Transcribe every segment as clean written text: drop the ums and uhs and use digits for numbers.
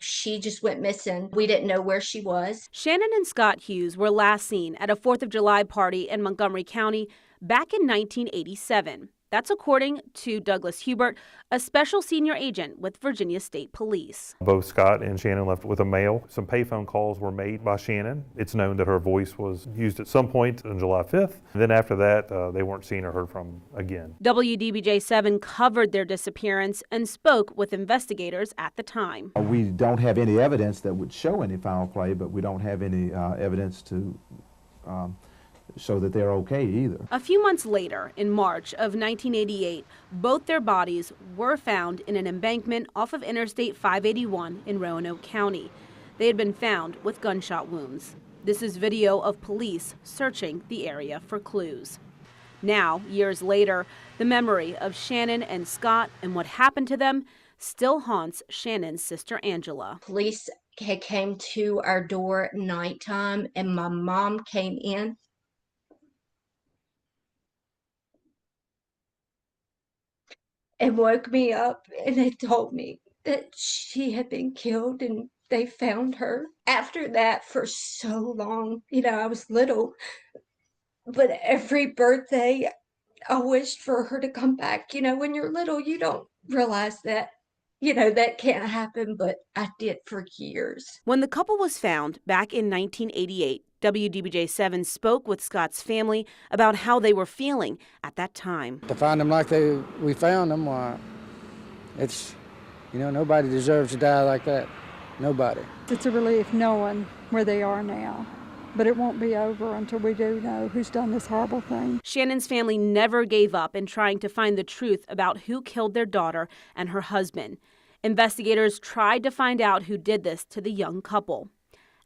She just went missing. We didn't know where she was. Shannon and Scott Hughes were last seen at a 4th of July party in Montgomery County back in 1987. That's according to Douglas Hubert, a special senior agent with Virginia State Police. Both Scott and Shannon left with a male. Some payphone calls were made by Shannon. It's known that her voice was used at some point on July 5th. Then after that, they weren't seen or heard from again. WDBJ-7 covered their disappearance and spoke with investigators at the time. We don't have any evidence that would show any foul play, but we don't have any evidence to show that they're okay either. A few months later, in March of 1988, both their bodies were found in an embankment off of Interstate 581 in Roanoke County. They had been found with gunshot wounds. This is video of police searching the area for clues. Now, years later, the memory of Shannon and Scott and what happened to them still haunts Shannon's sister Angela. Police came to our door at nighttime, and my mom came in. And woke me up, and they told me that she had been killed and they found her. After that, for so long, I was little, but every birthday I wished for her to come back. When you're little, you don't realize that, that can't happen, but I did for years. When the couple was found back in 1988, WDBJ-7 spoke with Scott's family about how they were feeling at that time. To find them like we found them, it's, nobody deserves to die like that. Nobody. It's a relief knowing where they are now, but it won't be over until we do know who's done this horrible thing. Shannon's family never gave up in trying to find the truth about who killed their daughter and her husband. Investigators tried to find out who did this to the young couple.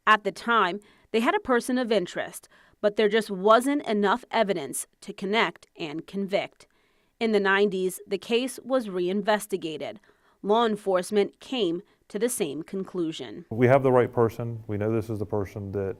At the time, they had a person of interest, but there just wasn't enough evidence to connect and convict. In the 90s, the case was reinvestigated. Law enforcement came to the same conclusion. We have the right person. We know this is the person that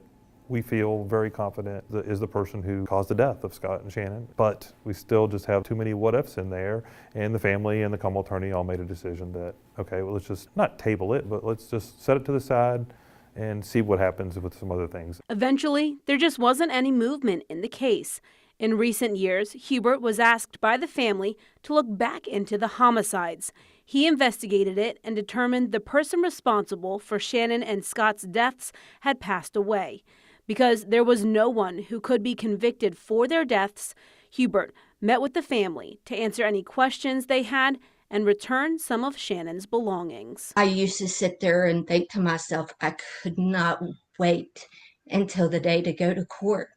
we feel very confident that is the person who caused the death of Scott and Shannon, but we still just have too many what-ifs in there, and the family and the Cumberland attorney all made a decision that, okay, well, let's just not table it, but let's just set it to the side and see what happens with some other things. Eventually, there just wasn't any movement in the case. In recent years, Hubert was asked by the family to look back into the homicides. He investigated it and determined the person responsible for Shannon and Scott's deaths had passed away. Because there was no one who could be convicted for their deaths, Hubert met with the family to answer any questions they had and return some of Shannon's belongings. I used to sit there and think to myself, I could not wait until the day to go to court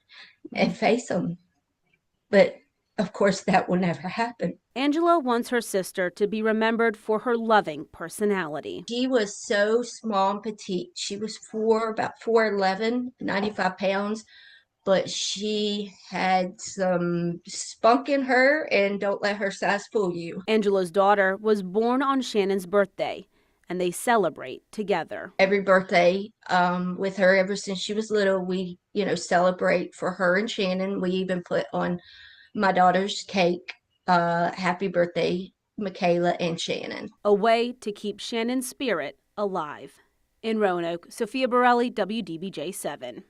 and face them. But of course, that will never happen. Angela wants her sister to be remembered for her loving personality. She was so small and petite. She was about 4'11", 95 pounds. But she had some spunk in her, and don't let her size fool you. Angela's daughter was born on Shannon's birthday, and they celebrate together. Every birthday with her, ever since she was little, we, celebrate for her and Shannon. We even put on my daughter's cake, happy birthday, Michaela and Shannon. A way to keep Shannon's spirit alive. In Roanoke, Sophia Borelli, WDBJ-7.